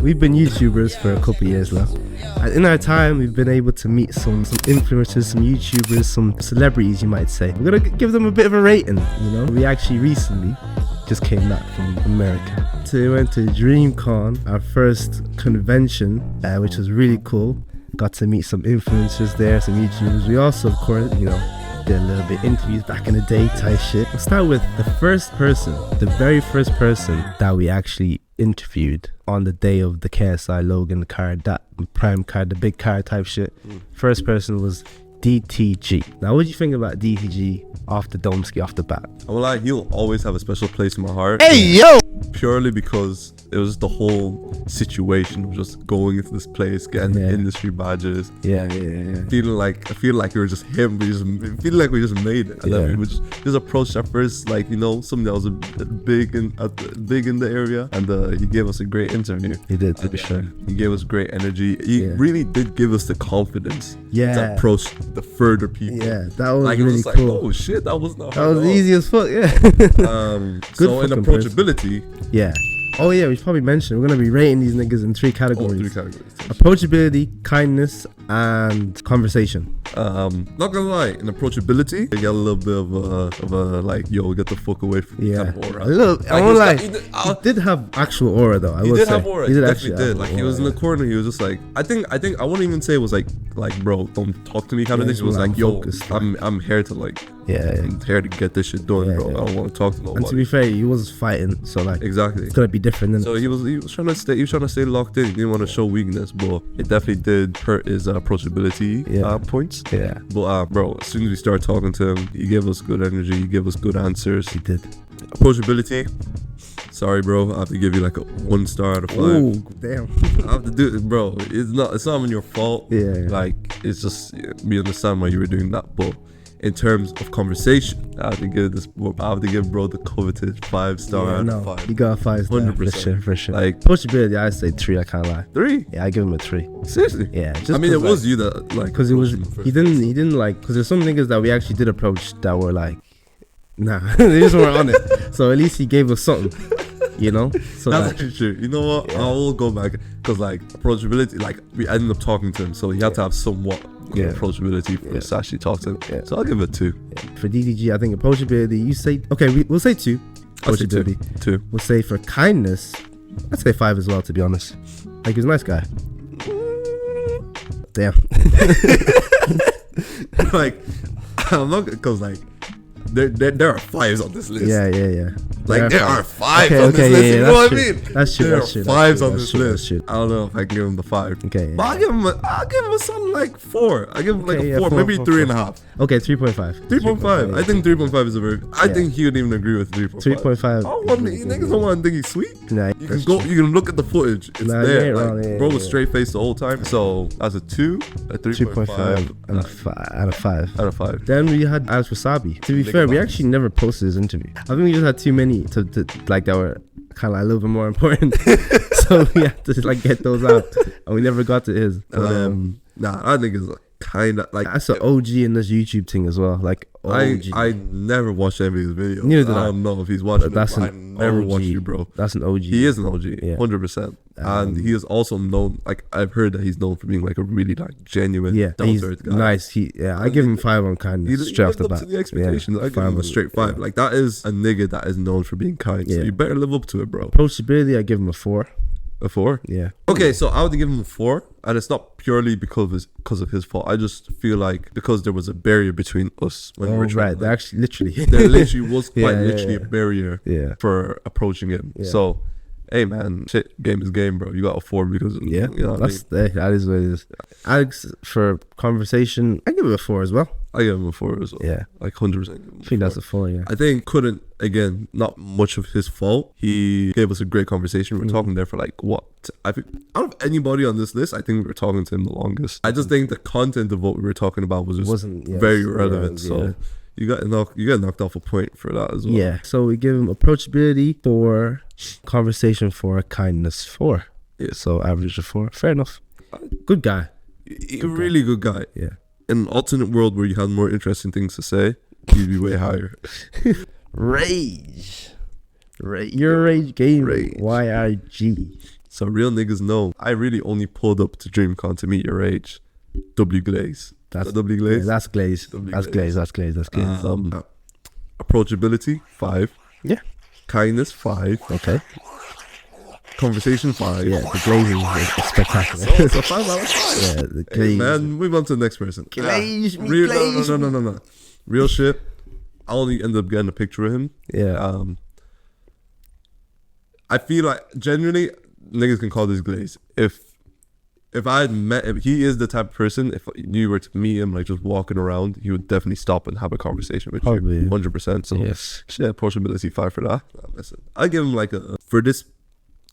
we've been YouTubers for a couple of years now. And in our time, we've been able to meet some influencers, some YouTubers, some celebrities, you might say. We're going to give them a bit of a rating, you know. We actually recently just came back from America. So we went to DreamCon, our first convention, which was really cool. Got to meet some influencers there, some YouTubers. We also, of course, you know, did a little bit interviews back in the day type shit. We'll start with the very first person that we actually interviewed on the day of the KSI Logan card, that prime card, the big card type shit. First person was DTG. Now, what do you think about DTG off the Domski, off the bat? I'm like, he'll always have a special place in my heart. Hey, yo! Purely because it was the whole situation of just going into this place, getting the industry badges. Yeah. I feel like we were just him. We just made it. And then we just approached at first, like, you know, something that was big in the area, and he gave us a great interview. He did, to be sure. He gave us great energy. He really did give us the confidence to approach the further people. Yeah, that was like, really it was cool. Like, oh shit, that was not. That was easy as fuck. Yeah. So in approachability. Yeah. Oh yeah, we should probably mention we're gonna be rating these niggas in three categories. 3 categories. Approachability, kindness, and conversation. Not gonna lie, in approachability, they get a little bit of a like, yo, get the fuck away from me kind of aura. A little, I won't lie, he did have actual aura though. He did have aura. He definitely did. Like, he was in the corner. He was just like, I think I wouldn't even say it was like, bro, don't talk to me kind of thing. It was like, yo, I'm here to like, I'm here to get this shit done, bro. I don't want to talk to nobody. And to be fair, he was fighting, so like, exactly, it's gonna be different. Then so he was trying to stay locked in. He didn't want to show weakness, but it definitely did hurt his approachability points. Yeah. But bro, as soon as we started talking to him, he gave us good energy. He gave us good answers. He did. Approachability. Sorry, bro. I have to give you like a 1 star out of 5. Oh, damn. I have to do it, bro. It's not even your fault. Yeah. Like, it's just, we understand why you were doing that, but in terms of conversation, I have to give bro the coveted 5 star out of 5. You got a 5 star 100%. for sure. Like, approachability, I say 3. I can't lie. 3? Yeah, I give him a 3. Seriously? Yeah. Just, I mean, it was you that like, because it was he didn't like, because there's some niggas that we actually did approach that were like, nah, they just weren't on it. So at least he gave us something. You know, so that's actually true. You know what? I will go back because like approachability, like we ended up talking to him, so he had to have somewhat approachability for us to actually talk to him. So I'll give it a 2. For DDG, I think approachability. You say we'll say 2. Approachability, I'll say 2. We'll say for kindness, I'd say 5 as well. To be honest, like, he's a nice guy. Damn. Like, I'm not, because like there are 5s on this list. Yeah. Like, there are 5s on this list. You know what I mean? That's true. There are 5s on this list. I don't know if I can give him the 5. Okay. But I'll give him a something like 4. I'll give him like a 4, maybe 3.5. Okay, 3.5. 3.5. I think 3.5 is a very. I think he would even agree with 3.5. 3.5. Oh, niggas don't want to think he's sweet. Nah, you can look at the footage. It's there. Like, bro was straight faced the whole time. So that's a 2, a 3.5, and a 5 out of 5. Out of 5. Then we had Alex Wasabi. To be fair, we actually never posted his interview. I think we just had too many to like that were kind of like a little bit more important. So we had to like get those out, and we never got to his. I think it's kind of like, that's an OG in this YouTube thing as well. Like, OG. I never watched any of his videos. Neither did I. Don't know if he's watching. That's I never watched you, bro. That's an OG. He is an OG, 100%. And he is also known, like, I've heard that he's known for being like a really like genuine, down-to-earth guy. Nice. I give him 5 on kindness straight off the bat. To the expectations. I give him a straight 5. Like, that is a nigga that is known for being kind. So you better live up to it, bro. Approachability, I give him a 4. A 4? Yeah. Okay, so I would give him a 4, and it's not purely because of his fault. I just feel like because there was a barrier between us when we were trying. Right, there actually literally was quite literally a barrier for approaching him. Yeah. So, hey man, shit, game is game, bro. You got a 4 because you know what I mean? That is what it is. Alex, for conversation, I give it a 4 as well. I give him a 4 as well. Yeah, like 100%. I think that's a 4. Yeah, I think again, not much of his fault. He gave us a great conversation. We were talking there for like what? I think out of anybody on this list, I think we were talking to him the longest. I just think the content of what we were talking about wasn't very relevant. So you got knocked off a point for that as well. Yeah. So we give him approachability 4, conversation 4, kindness 4. Yeah. So average of 4. Fair enough. Good guy. Really good guy. Yeah. In an alternate world where you had more interesting things to say, you'd be way higher. Rage. Your rage game. YRG. So real niggas know. I really only pulled up to DreamCon to meet your age. Glaze. That's W Glaze. Yeah, that's Glaze. That's Glaze. That's Glaze. That's Glaze. Approachability 5. Yeah. Kindness 5. Okay. Conversation 5. Yeah, the glazing is spectacular. So 5 out of 5. Yeah, the Hey, glaze. man, move on to the next person. Glaze me, Real, glaze no. Real shit. I only ended up getting a picture of him. Yeah. I feel like genuinely niggas can call this Glaze. If I had met him, he is the type of person, if you were to meet him like just walking around, he would definitely stop and have a conversation with Probably. you 100%. So Yes. yeah, approachability 5 for that. Listen, I give him like for this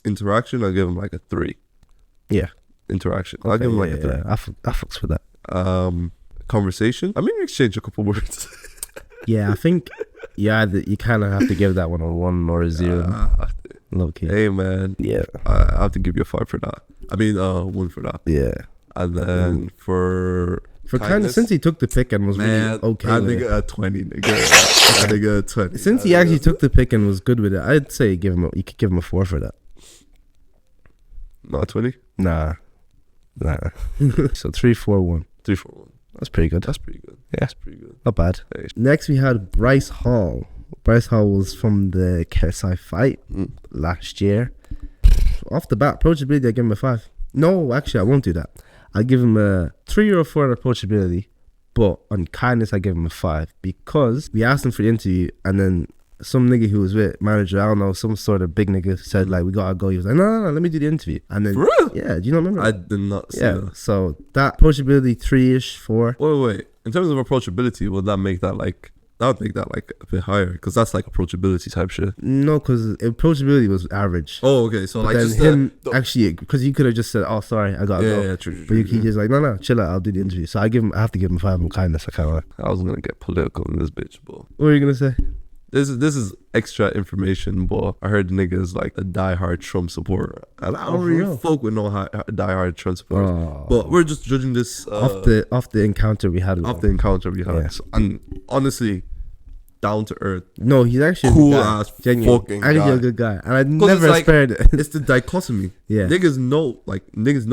interaction, I'll give him like a 3. Yeah. Interaction. I'll give him like a 3. Yeah. I fucks with that. Conversation. I mean, we exchange a couple words. Yeah, I think you kind of have to give that one a 1 or a 0. Low key. Hey man, Yeah. I have to give you a 5 for that. I mean, 1 for that. Yeah. And then for kind of, since he took the pick and was man, really okay I with think it. a 20, nigga. I think a 20. Since he actually took the pick and was good with it, I'd say you could give him a 4 for that. Not 20? Nah. So 3, 4, 1. 3, 4, 1. That's pretty good. That's pretty good. Yeah. That's pretty good. Not bad. Hey. Next we had Bryce Hall. Bryce Hall was from the KSI fight last year. Off the bat, approachability, I give him a 5. No, actually, I won't do that. I'll give him a 3 or a 4 on approachability, but on kindness, I give him a 5 because we asked him for the interview, and then some nigga who was with manager, I don't know, some sort of big nigga said like, we gotta go. He was like, no, let me do the interview. And then, For real? yeah, do you not remember? I did not see Yeah, that. so that approachability 3-ish, 4. Wait. In terms of approachability, would that make that like... That would make that like a bit higher because that's like approachability type shit. No, because approachability was average. Oh, okay. So But like then just him actually, because he could have just said, "Oh, sorry, I gotta go." yeah, true. But he just like, no, chill out. I'll do the interview. So I have to give him 5 on kindness. I kind of. I was gonna get political in this bitch, but What were you gonna say? this is extra information. But I heard the nigga is like a diehard Trump supporter, and I don't really fuck with no diehard Trump supporters. Oh. But we're just judging this Off the encounter we had with off him. the encounter we had, Yeah. So, and honestly, down to earth. No, he's actually Cool a good guy. ass Genuine. fucking Actually guy. a good guy, and I it's never like- spared it. It's the dichotomy. Yeah. Niggas know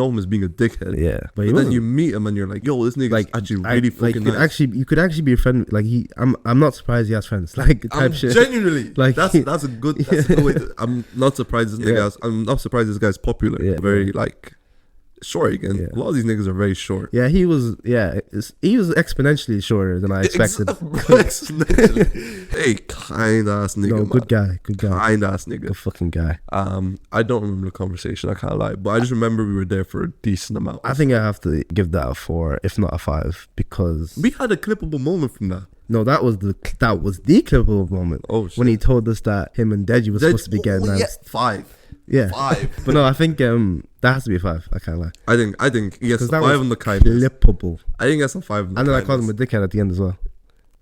him as being a dickhead. Yeah, but he But then wasn't. you meet him and you're like, yo, this nigga's Like, actually really fucking nice. you could actually be a friend. Like I'm not surprised he has friends. Like type I'm shit. genuinely Like, that's a good way I'm not surprised this nigga Yeah. I'm not surprised this guy's popular. Yeah. Very like short again. Yeah. A lot of these niggas are very short. Yeah, he was exponentially shorter than I expected. Hey, kind ass nigga. No, man. good guy. Kind ass nigga. Good fucking guy. I don't remember the conversation, I can't lie, but I just remember we were there for a decent amount. I think I have to give that a 4, if not a 5, because We had a clippable moment from that. no, that was the clippable moment. Oh shit. When he told us that him and Deji was supposed to be getting yeah, danced. 5. Yeah. 5. But no, I think that has to be a 5. I can't lie. I think he gets a Because that 5 was on the kindness. clippable. I think that's a 5 on the And then I kindness. called him a dickhead at the end as well.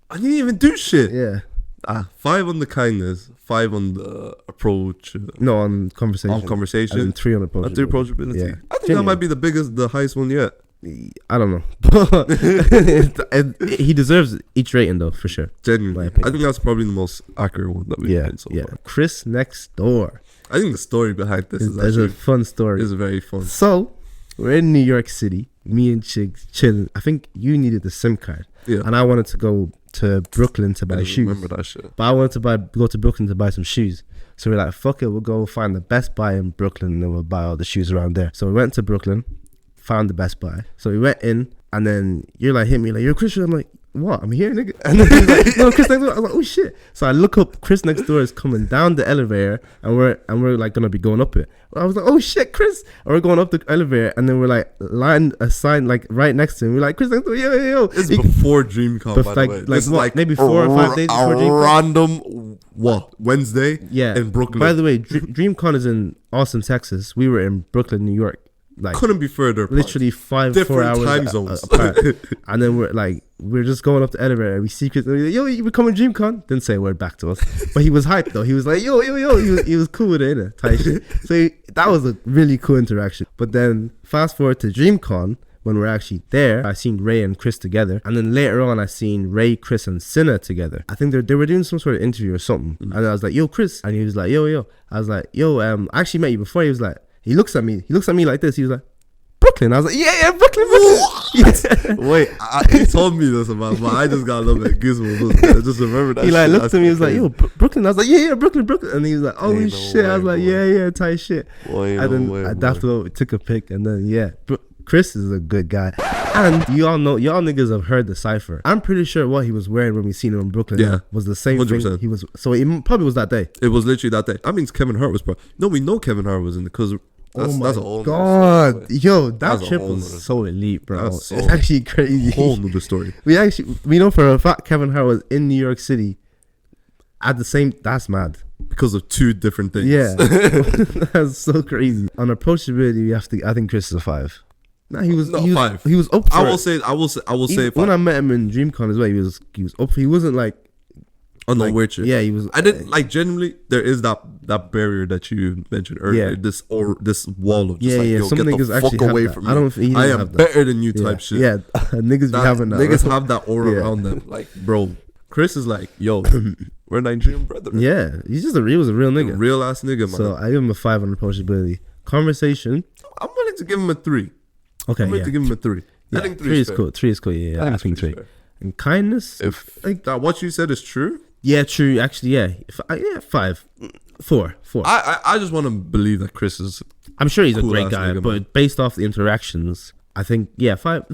I didn't even do shit. Yeah. 5 on the kindness, 5 on the approach, No, on conversation. on conversation, And then 3 on approach. 3 approachability. Yeah. I think that Genuine. might be the highest one yet. I don't know. He deserves each rating though, for sure. Genuinely, My opinion. I think that's probably the most accurate one that we've Yeah. had so Yeah. far. Chris next door. I think the story behind this is There's a actually fun story. very fun. So, we're in New York City. Me and Chiggs chilling. I think you needed the SIM card. Yeah, And I wanted to go to Brooklyn to I buy don't shoes. remember that shit. But I wanted to go to Brooklyn to buy some shoes. So we're like, fuck it, we'll go find the Best Buy in Brooklyn and then we'll buy all the shoes around there. So we went to Brooklyn, found the Best Buy. So we went in, and then you're like, hit me, like, you're Christian. I'm like, what? I'm here, nigga. And then he's like, no, Chris next door. I was like, oh shit. So I look up, Chris next door is coming down the elevator, and we're like gonna be going up it. I was like, oh shit, Chris. And we're going up the elevator, and then we're like lined a sign like right next to him. We're like, Chris next door, yo. This is before DreamCon, by the way. This is what, maybe 4 or 5 days before a DreamCon? random Wednesday Yeah. in Brooklyn. By the way, DreamCon is in Austin, Texas. We were in Brooklyn, New York. Like couldn't be further apart. literally 4 Different hours time zones. apart. And then we're just going up the elevator, and we see Chris, and we're like, yo, you coming DreamCon? Didn't say a word back to us, but he was hyped though. He was like, yo. He was cool with it, innit? Type shit. So that was a really cool interaction. But then fast forward to DreamCon. When we're actually there, I seen Ray and Chris together, and then later on I seen Ray, Chris, and Cinna together. I think they were doing some sort of interview or something, and I was like, yo, Chris, and he was like, yo. I was like, yo, I actually met you before. He was like, He looks at me like this. He was like, Brooklyn. I was like, yeah, Brooklyn. Yeah. Wait, he told me this about, but I just got a little bit goosebumps. I just remember that. He like shit. looked at me. He was like, yo, Brooklyn. I was like, yeah, Brooklyn. And he was like, holy shit. I was like, yeah, tight shit. And then after we took a pic, and then Chris is a good guy. And y'all niggas have heard the cipher. I'm pretty sure what he was wearing when we seen him in Brooklyn was the same 100%. Thing he was. So it probably was that day. It was literally that day. That means Kevin Hart was we know Kevin Hart was in it because that's a whole God, yo, that trip was so elite, bro. It's actually crazy. Whole nother story. We know for a fact Kevin Hart was in New York City at the same. That's mad. Because of two different things. Yeah, that's so crazy. On approachability, I think Chris is a 5. Nah, he was 5. He was up. I will say 5. When I met him in DreamCon as well, he was up. He wasn't like. Oh no, weird shit. Yeah, he was. I didn't like. Generally, there is that barrier that you mentioned earlier. Yeah. This wall of just yo, some get niggas the fuck actually away have from that. me. I am better than you type shit. Yeah, niggas be having that. Niggas have that aura around them. Like, bro, Chris is like, yo, we're Nigerian brethren. Yeah, he was a real nigga, real ass nigga, man. So I give him a 5 on approachability. Conversation, I'm willing to give him a 3. Okay, I'm willing to give him a 3. Yeah, I think 3 is cool. 3 is cool. Yeah, I think 3. And kindness, if like that, what you said is true. Yeah, true. Actually, yeah, 5, 4. I just want to believe that Chris is. I'm sure he's a great guy, but based off the interactions, I think 4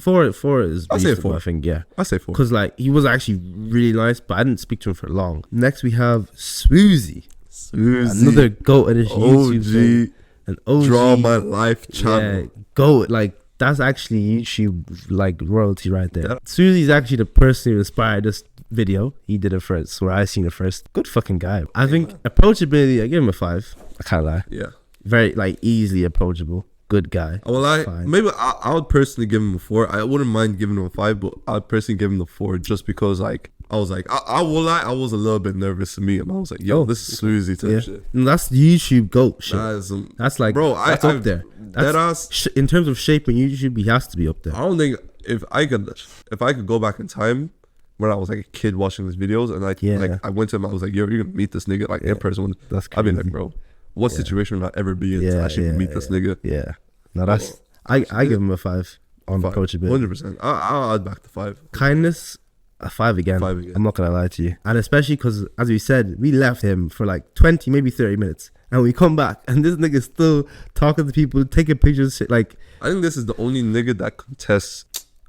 is. I say 4. I think I say 4 because like he was actually really nice, but I didn't speak to him for long. Next we have Swoozie, another goat at his YouTube thing. An OG Draw My Life channel. Yeah, goat. Like that's actually YouTube like royalty right there. Swoozie's actually the person who inspired this video. He did it first, where I seen it first. Good fucking guy. I think approachability, I give him a 5. I can't lie. Yeah, very like easily approachable. Good guy. Well, I would personally give him a 4. I wouldn't mind giving him a 5, but I'd personally give him the 4 just because like I was like I will lie, I was a little bit nervous to meet him. I was like, yo, this is Swoozie type shit. And that's YouTube GOAT shit. That's like, bro, that's up there. In terms of shaping YouTube, he has to be up there. I don't think if I could go back in time when I was like a kid watching these videos and like I went to him, I was like, yo, you're gonna meet this nigga like in person. That's crazy. I'd be like, bro, what situation would I ever be in to actually meet this nigga? Yeah. No, that's I give him a 5 on approachability. 100%. I'll add back to 5. Kindness, a 5 again. I'm not gonna lie to you, and especially because as we said, we left him for like 20, maybe 30 minutes, and we come back, and this nigga's still talking to people, taking pictures. Shit, like I think this is the only nigga that contests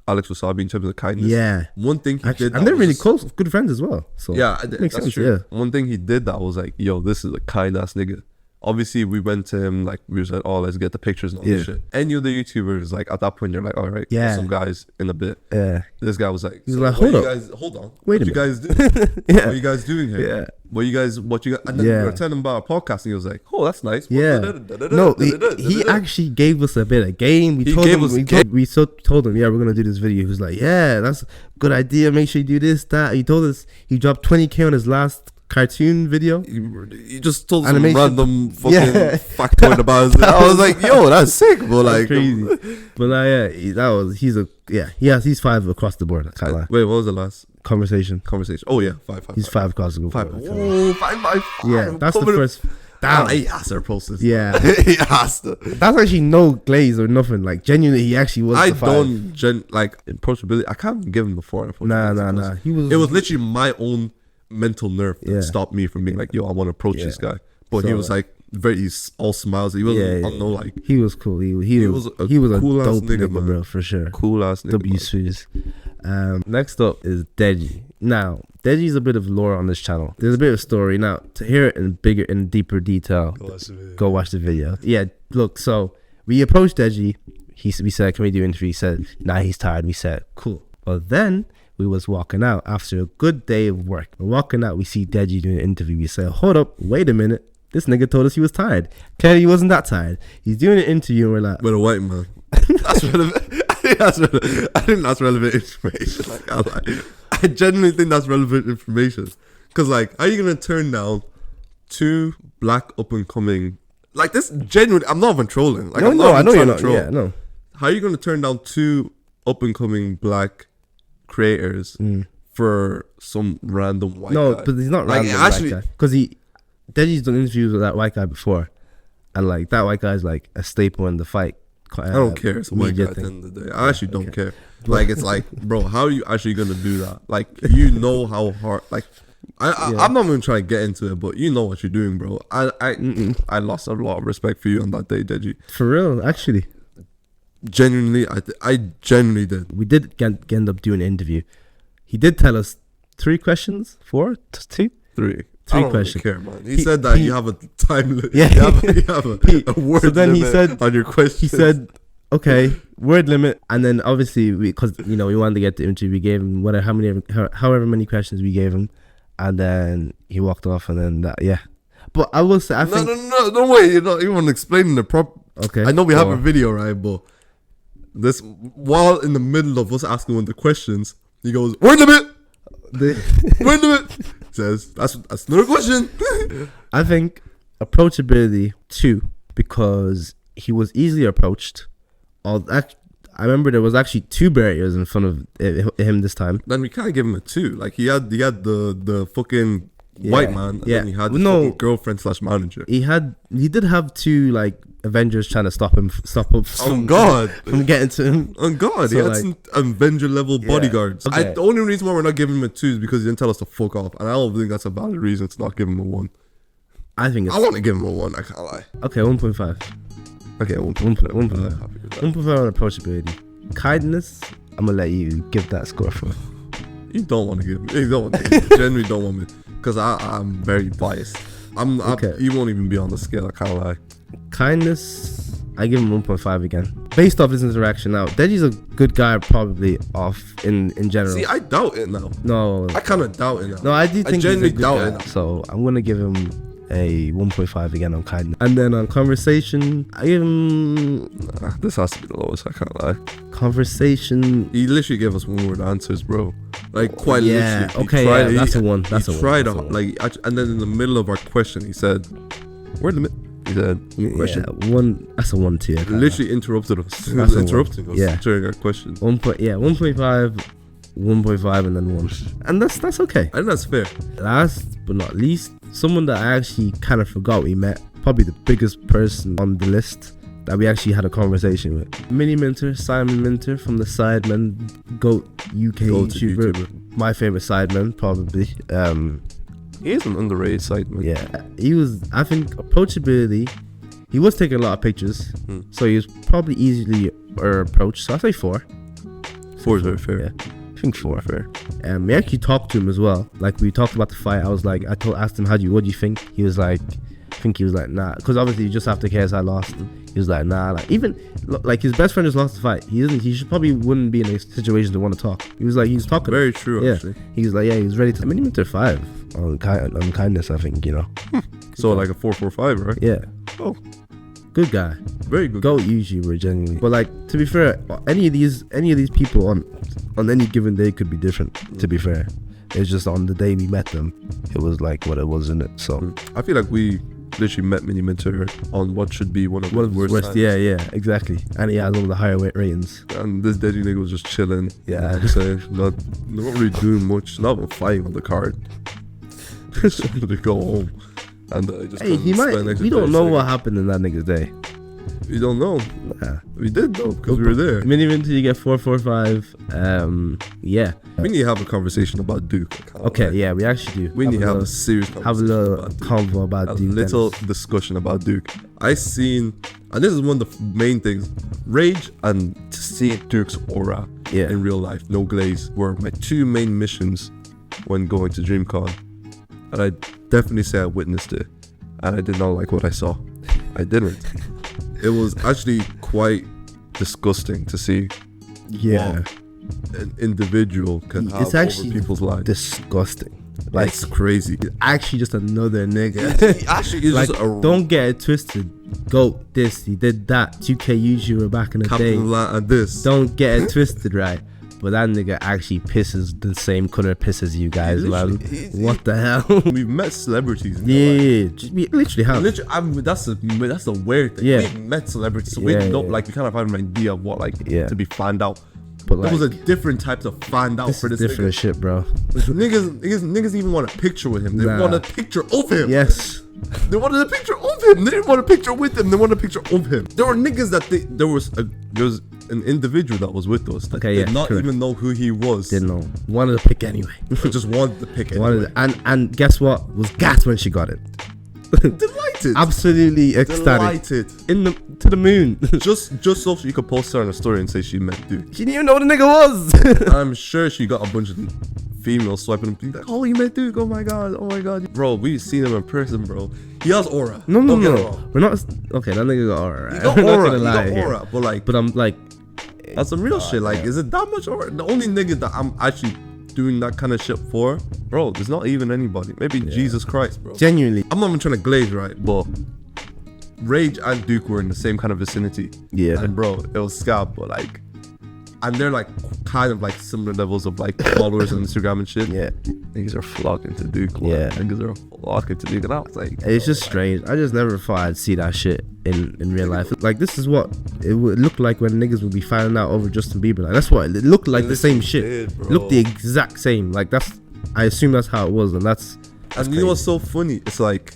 Alex Wasabi in terms of kindness. Yeah. One thing he did, and they're really close, good friends as well. So yeah, makes sense. True. Yeah. One thing he did that was like, yo, this is a kind ass nigga. Obviously, we went to him, like, we said, oh, let's get the pictures and all this shit. Any of the YouTubers, like, at that point, you're like, all right, some guys in a bit. Yeah. This guy was like, he's like, hold on. Wait a minute. You guys doing? What are you guys doing here? Yeah. What you guys, and then we were telling him about our podcast, and he was like, oh, that's nice. Yeah. No, he actually gave us a bit of game. We told him, yeah, we're going to do this video. He was like, yeah, that's a good idea. Make sure you do this, that. He told us he dropped 20K on his last cartoon video. He just told some random fucking factoid about it. I was like, yo, that's sick, but like crazy. But he's 5 across the board. I can't lie. Wait, what was the last conversation? Oh yeah, 5. He's 5 across the board. 5. Oh, 5. Yeah, that's the first. Damn, he has to process. Yeah, he has to. That's actually no glaze or nothing. Like genuinely, he actually was. I don't like approachability. I can't give him the 4. Nah. It was literally my own mental nerve that stopped me from being like, yo, I want to approach this guy. But he was like he's all smiles. He wasn't like he was cool. He was a cool dope nigga, bro, for sure. Cool ass nigga. W. Next up is Deji. Now, Deji's a bit of lore on this channel. There's a bit of story. Now, to hear it in deeper detail, go watch the video. Yeah, look, so we approached Deji. We said, can we do an interview? He said, nah, he's tired. We said, cool. But then we was walking out after a good day of work. We're walking out, we see Deji doing an interview. We say, hold up, wait a minute. This nigga told us he was tired. Clearly he wasn't that tired. He's doing an interview and we're like, with a white man. That's relevant. I think that's relevant information. I genuinely think that's relevant information. Because like, how are you gonna turn down 2 black up and coming? Like this genuinely, I'm not even trolling. Like I know you're not. Yeah, no. How are you gonna turn down 2 up and coming black creators for some random white guy? No, but he's not random white guy. Because Deji's done interviews with that white guy before. and like that white guy's like a staple in the fight. I don't care. It's a white guy at the end of the day. I actually don't care. Like, it's like, bro, how are you actually gonna do that? Like, you know how hard. Like, I'm not even trying to get into it, but you know what you're doing, bro. I lost a lot of respect for you on that day, Deji. For real, actually. Genuinely, I genuinely did. We did end up doing an interview. He did tell us 3 questions, 4, 2, 3. 3 I questions. Don't really care, man. He said that you have a time limit. Yeah, you have a word so then limit he said, on your question. He said, okay, word limit, and then obviously because we wanted to get the interview, we gave him however many questions we gave him, and then he walked off, and then that, yeah. But I will say, no way, you're not even explaining the prop. Okay, I know we have a video, right? But this, while in the middle of us asking one of the questions, he goes, word limit. Word limit. Says that's another question. I think approachability too, because he was easily approached. I remember there was actually 2 barriers in front of him this time. Then we can't give him a 2. Like he had the fucking white man, and then he had the fucking girlfriend / manager. He did have 2 like Avengers trying to stop up from getting to him. Oh God, so he had some Avenger level bodyguards. Okay. The only reason why we're not giving him a 2 is because he didn't tell us to fuck off, and I don't think that's a valid reason to not give him a 1. I want to give him a 1. I can't lie. Okay, 1.5. Okay, 1.5 on approachability. Kindness, I'm gonna let you give that score for. You don't want to give me. You don't want to. You genuinely don't want me, because I'm very biased. You won't even be on the scale. I can't lie. Kindness, I give him 1.5 again. Based off this interaction now, Deji's a good guy probably in general. See, I doubt it now. No. I kind of doubt it now. No, I do think genuinely he's a good guy. So I'm going to give him a 1.5 again on kindness. And then on conversation, I give him... this has to be the lowest, I can't lie. Conversation... He literally gave us 1 word answers, bro. Like, quite literally. Okay, that's a 1. That's a 1. Tried out, like, and then in the middle of our question, he said, word limit. He said, question. Yeah, 1. That's a 1 tier. Literally interrupted us. That's interrupting us during our question. 1.5, 1.5, and then 1. And that's okay. I think that's fair. Last but not least, someone that I actually kind of forgot we met. Probably the biggest person on the list that we actually had a conversation with. Mini Minter, Simon Minter from the Sidemen, GOAT UK YouTuber. My favorite Sidemen, probably. He is an underrated Sidemen. Yeah, he was. I think approachability. He was taking a lot of pictures, so he was probably easily approached. So I say 4. 4 is very fair. Yeah, I think 4. Fair. We actually talked to him as well. Like we talked about the fight. I was like, asked him, what do you think? He was like, nah, because obviously just after KSI lost, he was like, nah. Like even like his best friend just lost the fight. He should probably wouldn't be in a situation to want to talk. He was like, he's talking. Very true. Yeah, actually. he was like, yeah, he was ready to. I mean, he went to 5 on kindness. I think So like a 4.45, right? Yeah. Oh, good guy. Very good. GOAT YouTuber, genuinely. But like, to be fair, any of these people on any given day could be different. To be fair, it's just on the day we met them, it was like what it was, in it. So I feel like we literally met Mini Minter on what should be one of the worst. Yeah, exactly. And he has one of the higher ratings. And this Deji nigga was just chilling. Yeah, just saying, not really doing much. Not even fighting on the card. Just wanted to go home. And just we don't know what happened in that nigga's day. We don't know. Nah. We did though, because we were there. Mini Minter, you get 4.45. Yeah. We need to have a conversation about Duke. Okay, yeah, we actually do. We need to have a serious conversation. Have a little convo about Duke. A little discussion about Duke. I seen, and this is one of the main things, Rage and to see Duke's aura in real life, no Glaze, were my 2 main missions when going to DreamCon. And I definitely say I witnessed it. And I did not like what I saw. I didn't. It was actually quite disgusting to see. Yeah. An individual can have it's actually over people's lives. Disgusting. Like, it's crazy. It's actually just another nigga. He actually is like, just don't get it twisted. GOAT this, he did that. 2K YouTuber back in the day. And this. Don't get it twisted, right? But that nigga actually pisses the same color pisses you guys, man. What the hell? We've met celebrities. We literally have. That's the weird thing. Yeah. We've met celebrities. So we don't like. We kind of have an idea of what to be fanned out. But there was a different type of fanned out for this different nigga. Shit, bro. Niggas even want a picture with him. They want a picture of him. Yes. They wanted a picture of him. They didn't want a picture with him. They wanted a picture of him. There were niggas that there was an individual that was with us that did not even know who he was. Didn't know. Wanted to pick anyway. Just wanted to pick anyway. And guess what? Was gassed when she got it. Delighted. Absolutely ecstatic. Delighted. To the moon. just so she could post her on a story and say she met Duke. She didn't even know what the nigga was. I'm sure she got a bunch of females swiping him, being like, oh, you met Duke, oh my god. Bro, we've seen him in person, bro. He has aura. No. We're not. Okay, that nigga got aura, right? He got aura, but I'm like, that's some real shit. Like, is it that much aura? The only nigga that I'm actually doing that kind of shit for, bro, there's not even anybody. Maybe Jesus Christ, bro. Genuinely. I'm not even trying to glaze, right? But Rage and Duke were in the same kind of vicinity. Yeah. And bro, it was scab, but like, and they're like kind of like similar levels of like followers on Instagram and shit. Yeah. Niggas are flocking to Duke. Man. Yeah. Niggas are flocking to Duke. And I was like, it's just strange. I just never thought I'd see that shit in real life. Like, this is what it would look like when niggas would be finding out over Justin Bieber. Like, that's what it looked like. The same shit. It looked the exact same. Like, I assume that's how it was, and that's and you know what's so funny? It's like,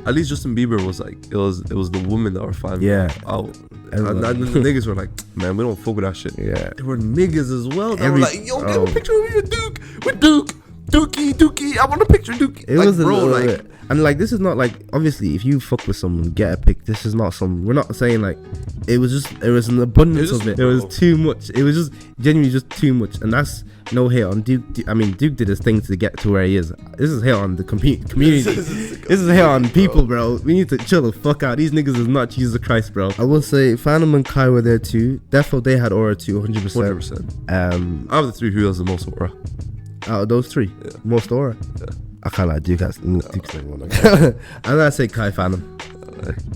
at least Justin Bieber was like, it was the women that were finding out. And the niggas were like, man, we don't fuck with that shit. Yeah. There were niggas as well that were like, yo, get a picture of me with Duke. Dookie, I want a picture of Dookie. It like, was a bro, like, bit. And like, this is not like, obviously, if you fuck with someone, get a pic. This is not we're not saying like, it was an abundance of it. It was too much. It was just genuinely just too much. And that's no hate on Duke. I mean, Duke did his thing to get to where he is. This is hate on the community. This is hate on people, bro. We need to chill the fuck out. These niggas is not Jesus Christ, bro. I will say, Phantom and Kai were there too. Defo, they had aura too, 100%. Out of the three, who has the most aura? Out of those three, most aura. Yeah. I can't lie, Duke's like one. I'm gonna say Kai Phantom.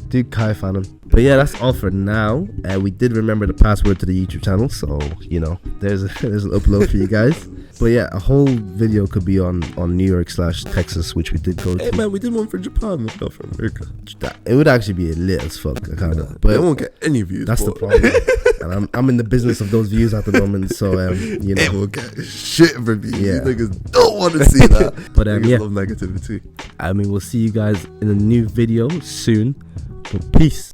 Duke, Kai Phantom. But yeah, that's all for now. We did remember the password to the YouTube channel, so you know, there's an upload for you guys. But yeah, a whole video could be on New York / Texas, which we did go to. Hey man, we did one for Japan, not for America. It would actually be lit as fuck, kind of. But it won't get any views. That's the problem. And I'm in the business of those views at the moment, so you know. It will get shit for views. Yeah. Niggas don't want to see that. But niggas love negativity. I mean, we'll see you guys in a new video soon. But peace.